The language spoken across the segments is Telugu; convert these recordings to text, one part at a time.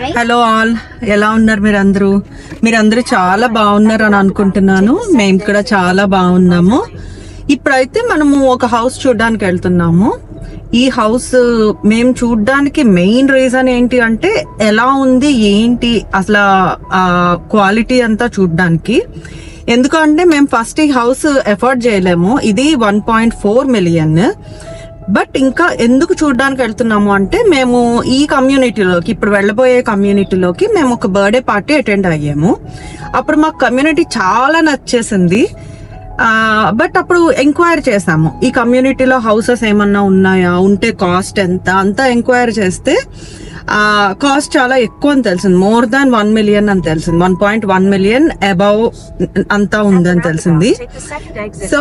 హలో ఆల్, ఎలా ఉన్నారు మీరందరూ చాలా బాగున్నారు అని అనుకుంటున్నాను. మేము కూడా చాలా బాగున్నాము. ఇప్పుడైతే మనము ఒక హౌస్ చూడడానికి వెళ్తున్నాము. ఈ హౌస్ మేము చూడడానికి మెయిన్ రీజన్ ఏంటి అంటే ఎలా ఉంది ఏంటి అసలు క్వాలిటీ అంతా చూడడానికి. ఎందుకంటే మేము ఫస్ట్ ఈ హౌస్ ఎఫోర్డ్ చేయలేము. ఇది 1.4 మిలియన్. బట్ ఇంకా ఎందుకు చూడడానికి వెళ్తున్నాము అంటే మేము ఈ కమ్యూనిటీలోకి, ఇప్పుడు వెళ్ళబోయే కమ్యూనిటీలోకి మేము ఒక బర్త్డే పార్టీ అటెండ్ అయ్యాము. అప్పుడు మాకు కమ్యూనిటీ చాలా నచ్చేసింది. బట్ అప్పుడు ఎంక్వైరీ చేసాము, ఈ కమ్యూనిటీలో హౌసెస్ ఏమన్నా ఉన్నాయా, ఉంటే కాస్ట్ ఎంత అంతా ఎంక్వైరీ చేస్తే కాస్ట్ చాలా ఎక్కువ అని తెలిసింది. మోర్ దాన్ 1 మిలియన్ అని తెలిసింది. 1.1 మిలియన్ అబౌవ్ అంతా ఉందని తెలిసింది. సో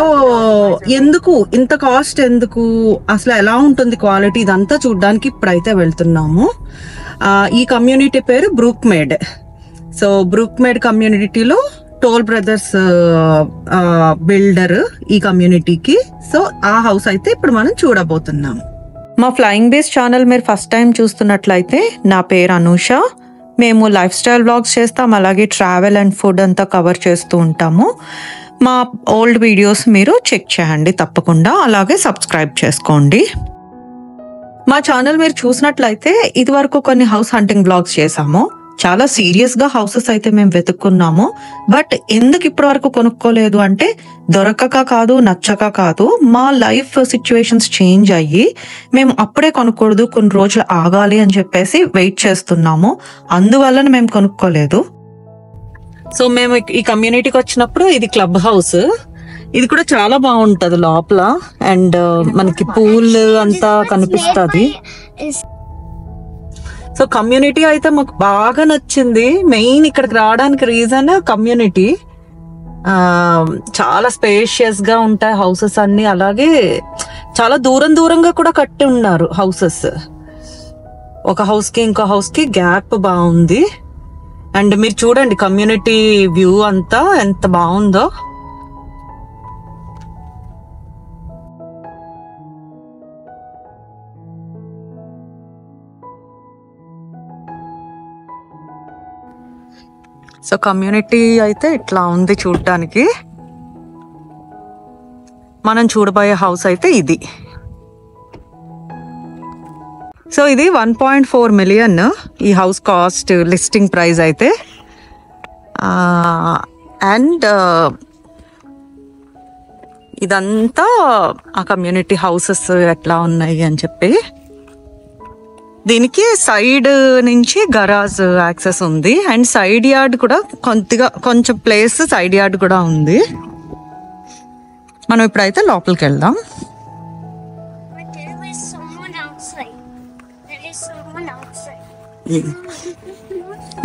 ఎందుకు ఇంత కాస్ట్, ఎందుకు అసలు ఎలా ఉంటుంది క్వాలిటీ, ఇదంతా చూడడానికి ఇప్పుడైతే వెళ్తున్నాము. ఈ కమ్యూనిటీ పేరు బ్రూక్మేడ్. సో బ్రూక్మేడ్ కమ్యూనిటీలో టోల్ బ్రదర్స్ బిల్డర్ ఈ కమ్యూనిటీకి. సో ఆ హౌస్ అయితే ఇప్పుడు మనం చూడబోతున్నాము. మా ఫ్లయింగ్ బేస్ ఛానల్ మీరు ఫస్ట్ టైం చూస్తున్నట్లయితే నా పేరు అనూష. మేము లైఫ్ స్టైల్ వ్లాగ్స్ చేస్తాం, అలాగే ట్రావెల్ అండ్ ఫుడ్ అంతా కవర్ చేస్తూ ఉంటాము. మా ఓల్డ్ వీడియోస్ మీరు చెక్ చేయండి తప్పకుండా, అలాగే సబ్స్క్రైబ్ చేసుకోండి. మా ఛానల్ మీరు చూసినట్లయితే ఇదివరకు కొన్ని హౌస్ హంటింగ్ వ్లాగ్స్ చేసాము. చాలా సీరియస్ గా హౌసెస్ అయితే మేము వెతుక్కున్నాము. బట్ ఎందుకు ఇప్పటి వరకు కొనుక్కోలేదు అంటే దొరకక కాదు, నచ్చక కాదు, మా లైఫ్ సిచ్యువేషన్స్ చేంజ్ అయ్యి మేము అప్పుడే కొనుక్కూడదు, కొన్ని రోజులు ఆగాలి అని చెప్పేసి వెయిట్ చేస్తున్నాము. అందువల్ల మేము కొనుక్కోలేదు. సో మేము ఈ కమ్యూనిటీకి వచ్చినప్పుడు ఇది క్లబ్ హౌస్. ఇది కూడా చాలా బాగుంటది లోపల, అండ్ మనకి పూల్ అంతా కనిపిస్తుంది. సో కమ్యూనిటీ అయితే మాకు బాగా నచ్చింది. మెయిన్ ఇక్కడికి రావడానికి రీజన్ కమ్యూనిటీ. చాలా స్పేషియస్ గా ఉంటాయి హౌసెస్ అన్ని, అలాగే చాలా దూరంగా కూడా కట్టి ఉన్నారు హౌసెస్. ఒక హౌస్ కి ఇంకో హౌస్ కి గ్యాప్ బాగుంది. అండ్ మీరు చూడండి కమ్యూనిటీ వ్యూ అంతా ఎంత బాగుందో. సో కమ్యూనిటీ అయితే ఇట్లా ఉంది చూడటానికి. మనం చూడబోయే హౌస్ అయితే ఇది. సో ఇది 1.4 మిలియన్ ఈ హౌస్ కాస్ట్, లిస్టింగ్ ప్రైస్ అయితే. అండ్ ఇదంతా ఆ కమ్యూనిటీ హౌసెస్ ఎట్లా ఉన్నాయి అని చెప్పి. దీనికి సైడ్ నుంచి గరాజ్ యాక్సెస్ ఉంది, అండ్ సైడ్ యార్డ్ కూడా కొంచెం ప్లేస్ సైడ్ యార్డ్ కూడా ఉంది. మనం ఇప్పుడైతే లోపలికి వెళ్దాం.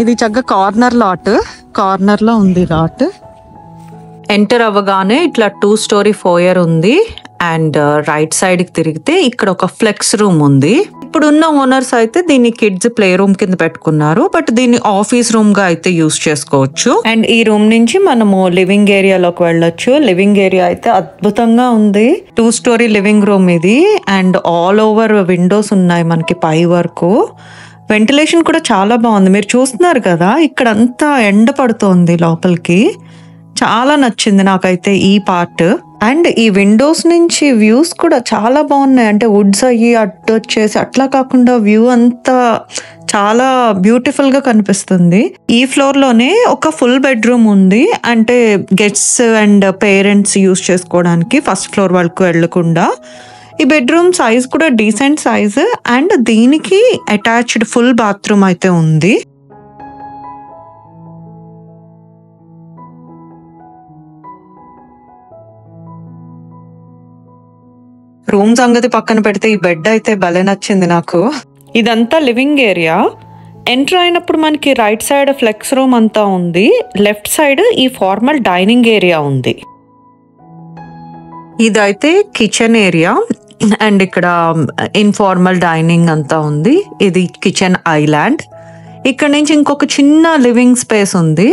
ఇది చక్కగా కార్నర్ లో ఉంది లాట్. ఎంటర్ అవ్వగానే ఇట్లా 2 స్టోరీ ఫోయర్ ఉంది, అండ్ రైట్ సైడ్ కి తిరిగితే ఇక్కడ ఒక ఫ్లెక్స్ రూమ్ ఉంది. ఇప్పుడున్న ఓనర్స్ అయితే దీన్ని కిడ్స్ ప్లే రూమ్ కింద పెట్టుకున్నారు, బట్ దీన్ని ఆఫీస్ రూమ్ గా అయితే యూజ్ చేసుకోవచ్చు. అండ్ ఈ రూమ్ నుంచి మనము లివింగ్ ఏరియాలోకి వెళ్ళొచ్చు. లివింగ్ ఏరియా అయితే అద్భుతంగా ఉంది. 2 స్టోరీ లివింగ్ రూమ్ ఇది, అండ్ ఆల్ ఓవర్ విండోస్ ఉన్నాయి మనకి పై వరకు. వెంటిలేషన్ కూడా చాలా బాగుంది. మీరు చూస్తున్నారు కదా, ఇక్కడ అంతా ఎండ పడుతోంది లోపలికి. చాలా నచ్చింది నాకైతే ఈ పార్ట్. అండ్ ఈ విండోస్ నుంచి వ్యూస్ కూడా చాలా బాగున్నాయి. అంటే వుడ్స్ అయ్యి అటు వచ్చేసి అట్లా కాకుండా వ్యూ అంతా చాలా బ్యూటిఫుల్ గా కనిపిస్తుంది. ఈ ఫ్లోర్ లోనే ఒక ఫుల్ బెడ్రూమ్ ఉంది, అంటే గెస్ట్స్ అండ్ పేరెంట్స్ యూస్ చేసుకోవడానికి ఫస్ట్ ఫ్లోర్ వరకు వెళ్లకుండా. ఈ బెడ్రూమ్ సైజ్ కూడా డీసెంట్ సైజ్, అండ్ దీనికి అటాచ్డ్ ఫుల్ బాత్రూమ్ అయితే ఉంది. రూమ్ సంగతి పక్కన పెడితే ఈ బెడ్ అయితే భలే నచ్చింది నాకు. ఇదంతా లివింగ్ ఏరియా. ఎంటర్ అయినప్పుడు మనకి రైట్ సైడ్ ఫ్లెక్స్ రూమ్ అంతా ఉంది, లెఫ్ట్ సైడ్ ఈ ఫార్మల్ డైనింగ్ ఏరియా ఉంది. ఇదైతే కిచెన్ ఏరియా, అండ్ ఇక్కడ ఇన్ఫార్మల్ డైనింగ్ అంతా ఉంది. ఇది కిచెన్ ఐలాండ్. ఇక్కడ నుంచి ఇంకొక చిన్న లివింగ్ స్పేస్ ఉంది.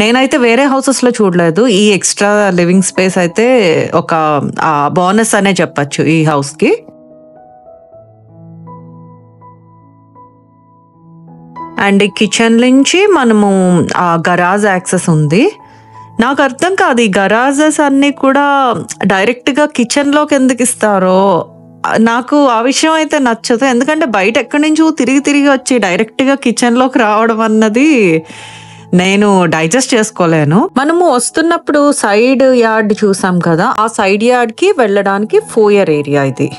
నేనైతే వేరే హౌసెస్ లో చూడలేదు. ఈ ఎక్స్ట్రా లివింగ్ స్పేస్ అయితే ఒక బోనస్ అనే చెప్పచ్చు ఈ హౌస్ కి. అండ్ ఈ కిచెన్ నుంచి మనము ఆ గరాజ్ యాక్సెస్ ఉంది. నాకు అర్థం కాదు ఈ గరాజెస్ అన్నీ కూడా డైరెక్ట్గా కిచెన్లోకి ఎందుకు ఇస్తారో, నాకు ఆ విషయం అయితే నచ్చదు. ఎందుకంటే బయట ఎక్కడి నుంచో తిరిగి వచ్చి డైరెక్ట్గా కిచెన్లోకి రావడం అన్నది నేను డైజెస్ట్ చేసుకోలేను. మనము వస్తున్నప్పుడు సైడ్ యార్డ్ చూసాం కదా, ఆ సైడ్ యార్డ్కి వెళ్ళడానికి ఫోయర్ ఏరియా ఇది.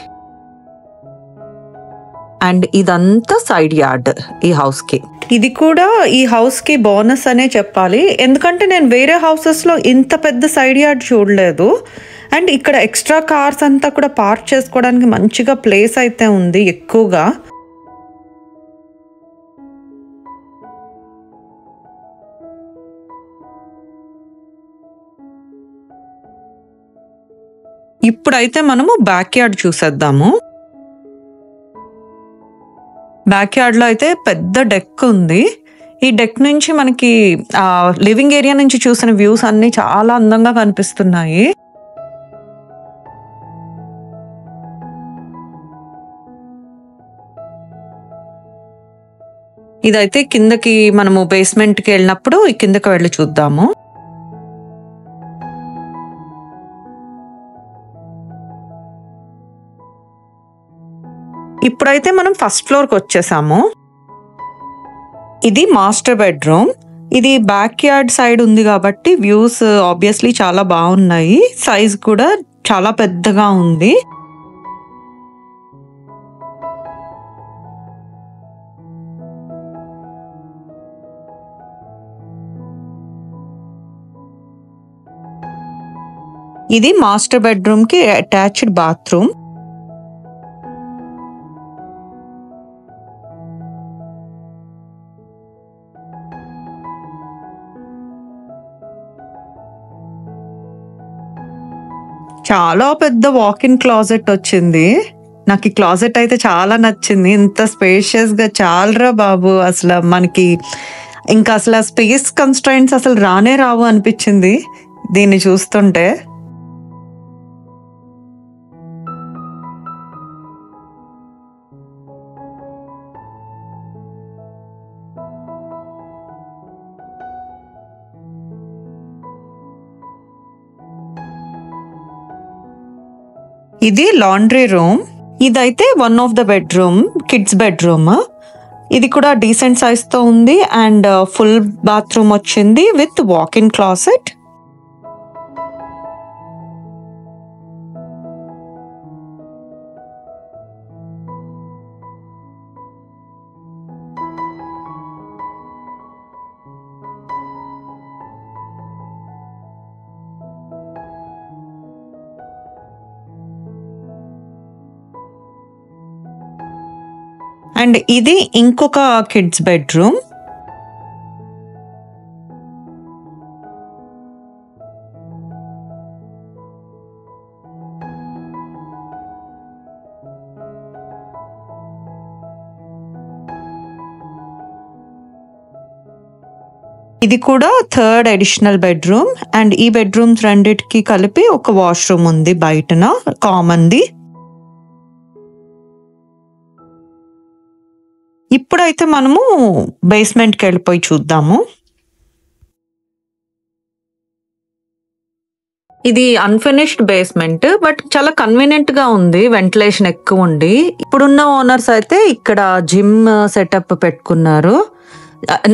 అండ్ ఇదంతా సైడ్ యార్డ్ ఈ హౌస్కి. ఇది కూడా ఈ హౌస్కి బోనస్ అనే చెప్పాలి, ఎందుకంటే నేను వేరే హౌసెస్లో ఇంత పెద్ద సైడ్ యార్డ్ చూడలేదు. అండ్ ఇక్కడ ఎక్స్ట్రా కార్స్ అంతా కూడా పార్క్ చేసుకోవడానికి మంచిగా ప్లేస్ అయితే ఉంది ఎక్కువగా. ఇప్పుడైతే మనము బ్యాక్ యార్డ్ చూసేద్దాము. బ్యాక్ యార్డ్లో అయితే పెద్ద డెక్ ఉంది. ఈ డెక్ నుంచి మనకి లివింగ్ ఏరియా నుంచి చూసిన వ్యూస్ అన్ని చాలా అందంగా కనిపిస్తున్నాయి. ఇదైతే కిందకి మనము బేస్మెంట్కి వెళ్ళినప్పుడు కిందకి వెళ్ళి చూద్దాము. ఇప్పుడైతే మనం ఫస్ట్ ఫ్లోర్కి వచ్చేసాము. ఇది మాస్టర్ బెడ్రూమ్. ఇది బ్యాక్ యార్డ్ సైడ్ ఉంది కాబట్టి వ్యూస్ ఆబ్వియస్లీ చాలా బాగున్నాయి. సైజ్ కూడా చాలా పెద్దగా ఉంది. ఇది మాస్టర్ బెడ్రూమ్ కి అటాచ్డ్ బాత్రూమ్. చాలా పెద్ద వాక్-ఇన్ క్లాజెట్ వచ్చింది. నాకు ఈ క్లాజెట్ అయితే చాలా నచ్చింది. ఇంత స్పేషియస్గా చాలరా బాబు, అసలు మనకి ఇంకా అసలు స్పేస్ కన్స్ట్రైంట్స్ అసలు రానే రావు అనిపించింది దీన్ని చూస్తుంటే. ఇది లాండ్రీ రూమ్. ఇదైతే one of the bedroom, kids bedroom. ఇది కూడా డీసెంట్ సైజ్ తో ఉంది అండ్ ఫుల్ బాత్రూమ్ వచ్చింది విత్ వాక్-ఇన్ క్లాసెట్. అండ్ ఇది ఇంకొక కిడ్స్ బెడ్రూమ్. ఇది కూడా థర్డ్ అడిషనల్ బెడ్రూమ్. అండ్ ఈ బెడ్రూమ్స్ రెండిటికి కలిపి ఒక వాష్రూమ్ ఉంది బయటన, కామన్ది. ఇప్పుడైతే మనము బేస్మెంట్కి వెళ్ళిపోయి చూద్దాము. ఇది అన్ఫినిష్డ్ బేస్మెంట్, బట్ చాలా కన్వీనియంట్ గా ఉంది, వెంటిలేషన్ ఎక్కువ ఉండి. ఇప్పుడున్న ఓనర్స్ అయితే ఇక్కడ జిమ్ సెటప్ పెట్టుకున్నారు.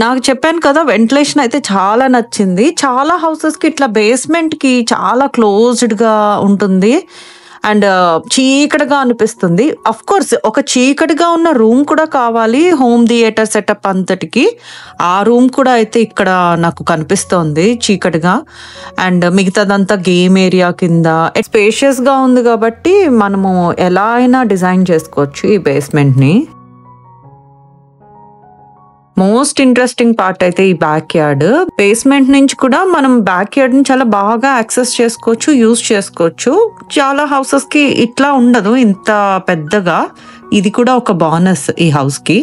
నాకు చెప్పాను కదా, వెంటిలేషన్ అయితే చాలా నచ్చింది. చాలా హౌసెస్ కి ఇట్లా బేస్మెంట్ కి చాలా క్లోజ్డ్ గా ఉంటుంది అండ్ చీకటిగా అనిపిస్తుంది. అఫ్ కోర్స్ ఒక చీకటిగా ఉన్న రూమ్ కూడా కావాలి హోమ్ థియేటర్ సెటప్ అంతటికి. ఆ రూమ్ కూడా అయితే ఇక్కడ నాకు కనిపిస్తోంది చీకటిగా. అండ్ మిగతాదంతా గేమ్ ఏరియా కింద స్పేషియస్ గా ఉంది కాబట్టి మనము ఎలా అయినా డిజైన్ చేసుకోవచ్చు ఈ బేస్మెంట్ ని. మోస్ట్ ఇంట్రెస్టింగ్ పార్ట్ అయితే ఈ బ్యాక్ యార్డ్. బేస్మెంట్ నుంచి కూడా మనం బ్యాక్ యార్డ్ ని చాలా బాగా యాక్సెస్ చేసుకోవచ్చు, యూజ్ చేసుకోవచ్చు. చాలా హౌసెస్ కి ఇట్లా ఉండదు ఇంత పెద్దగా. ఇది కూడా ఒక బోనస్ ఈ హౌస్ కి.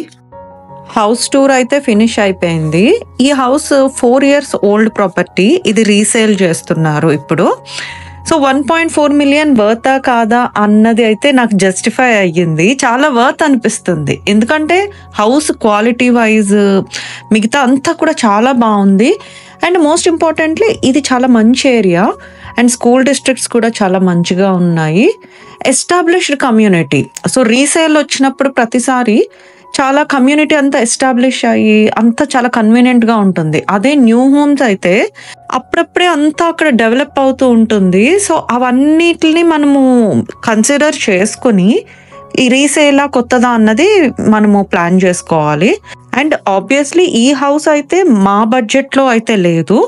హౌస్ టూర్ అయితే ఫినిష్ అయిపోయింది. ఈ హౌస్ 4 years ఓల్డ్ ప్రాపర్టీ. ఇది రీసేల్ చేస్తున్నారు ఇప్పుడు. సో 1.4 million వర్తా కాదా అన్నది అయితే నాకు జస్టిఫై అయ్యింది. చాలా వర్త్ అనిపిస్తుంది, ఎందుకంటే హౌస్ క్వాలిటీ వైజ్ మిగతా అంతా కూడా చాలా బాగుంది. అండ్ మోస్ట్ ఇంపార్టెంట్లీ ఇది చాలా మంచి ఏరియా అండ్ స్కూల్ డిస్ట్రిక్ట్స్ కూడా చాలా మంచిగా ఉన్నాయి. Established community. సో రీసేల్ వచ్చినప్పుడు ప్రతిసారి చాలా కమ్యూనిటీ అంతా ఎస్టాబ్లిష్ అయ్యి అంతా చాలా కన్వీనియంట్గా ఉంటుంది. అదే న్యూ హోమ్స్ అయితే అప్పుడప్పుడే అంతా అక్కడ డెవలప్ అవుతూ ఉంటుంది. సో అవన్నిటిని మనము కన్సిడర్ చేసుకుని ఈ రీసేలా కొత్తదా అన్నది మనము ప్లాన్ చేసుకోవాలి. అండ్ ఆబ్వియస్లీ ఈ హౌస్ అయితే మా బడ్జెట్లో అయితే లేదు,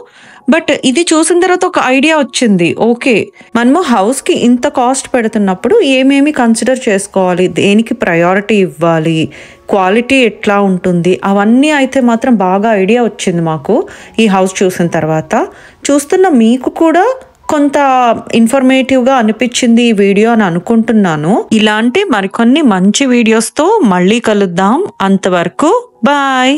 బట్ ఇది చూసిన తర్వాత ఒక ఐడియా వచ్చింది. ఓకే, మనము హౌస్కి ఇంత కాస్ట్ పెడుతున్నప్పుడు ఏమేమి కన్సిడర్ చేసుకోవాలి, దేనికి ప్రయారిటీ ఇవ్వాలి, క్వాలిటీ ఎట్లా ఉంటుంది, అవన్నీ అయితే మాత్రం బాగా ఐడియా వచ్చింది మాకు ఈ హౌస్ చూసిన తర్వాత. చూస్తున్న మీకు కూడా కొంత ఇన్ఫర్మేటివ్గా అనిపించింది ఈ వీడియో అని అనుకుంటున్నాను. ఇలాంటి మరికొన్ని మంచి వీడియోస్తో మళ్ళీ కలుద్దాం. అంతవరకు బాయ్.